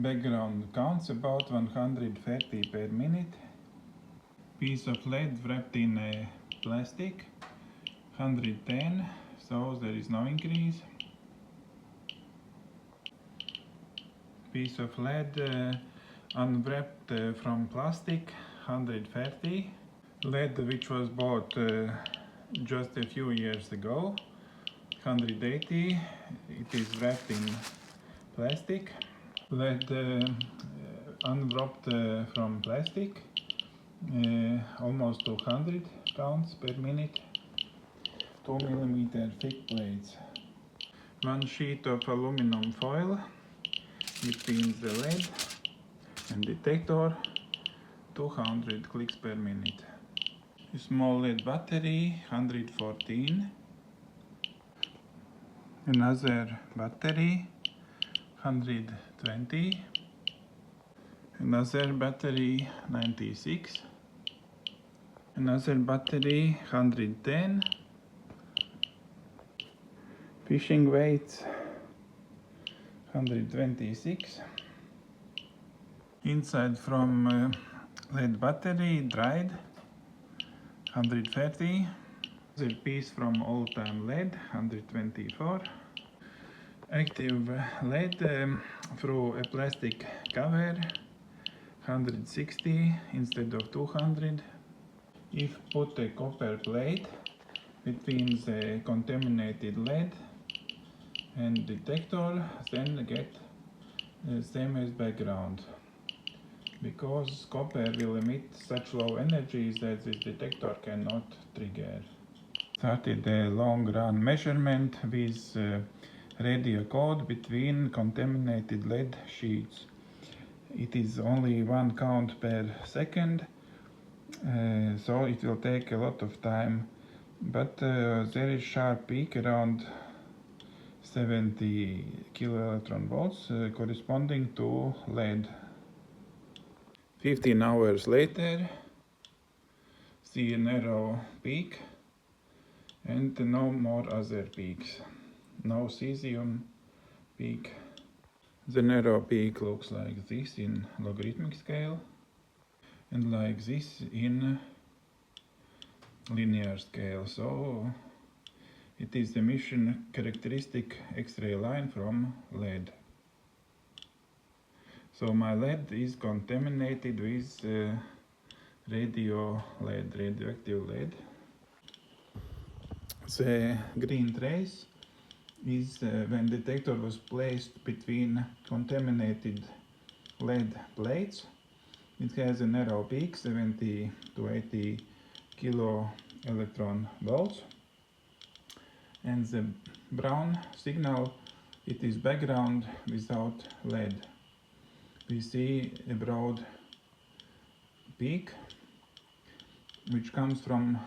Background counts about 130 per minute. Piece of lead wrapped in a plastic, 110, so there is no increase. Piece of lead unwrapped from plastic, 130. Lead which was bought just a few years ago, 180. It is wrapped in plastic. Lead unwrapped from plastic, almost 200 counts per minute. 2 mm thick plates. One sheet of aluminum foil between the lead and detector, 200 clicks per minute. A small lead battery, 114. Another battery, 120. Another battery, 96. Another battery, 110. Fishing weights, 126. Inside from lead battery, dried, 130. The piece from all-time lead, 124. Active lead through a plastic cover, 160 instead of 200. If put a copper plate between the contaminated lead and detector, then get the same as background, because copper will emit such low energies that this detector cannot trigger. Started a long run measurement with radio code between contaminated lead sheets. It is only 1 count per second, so it will take a lot of time, but there is sharp peak around 70 kiloelectron volts corresponding to lead. 15 hours later, see a narrow peak and no more other peaks. No cesium peak. The narrow peak looks like this in logarithmic scale and like this in linear scale. So it is the emission characteristic X-ray line from lead. So my lead is contaminated with radioactive lead. The green trace is when detector was placed between contaminated lead plates. It has a narrow peak, 70 to 80 kiloelectron volts. And the brown signal, it is background without lead. We see a broad peak which comes from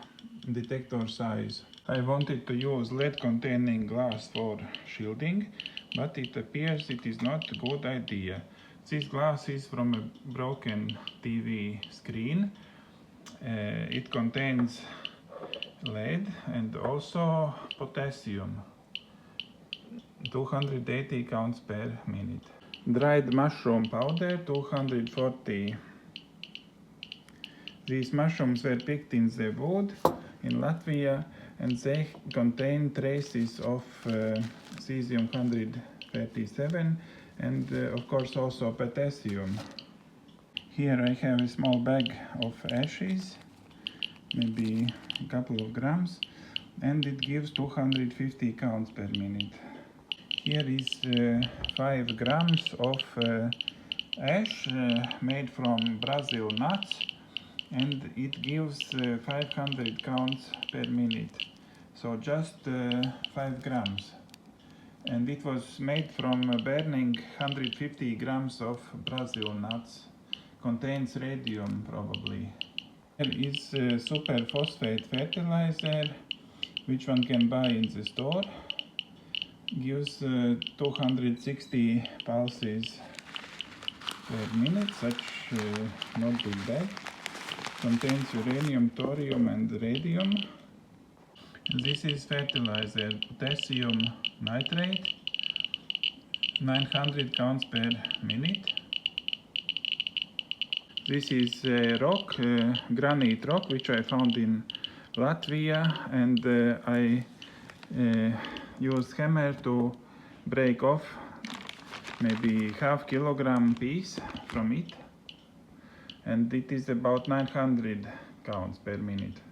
detector size. I wanted to use lead containing glass for shielding, but it appears it is not a good idea. This glass is from a broken TV screen. It contains lead and also potassium, 280 counts per minute. Dried mushroom powder, 240. These mushrooms were picked in the wood in Latvia, and they contain traces of cesium-137 and of course also potassium. Here I have a small bag of ashes, maybe a couple of grams, and it gives 250 counts per minute. Here is 5 grams of ash made from Brazil nuts, and it gives 500 counts per minute. So just 5 grams. And it was made from burning 150 grams of Brazil nuts. Contains radium probably. Here is superphosphate fertilizer, which one can buy in the store. Gives 260 pulses per minute, such not too bad. Contains uranium, thorium and radium. And this is fertilizer, potassium nitrate, 900 counts per minute. This is rock, granite rock, which I found in Latvia, and I used hammer to break off maybe half kilogram piece from it, and it is about 900 counts per minute.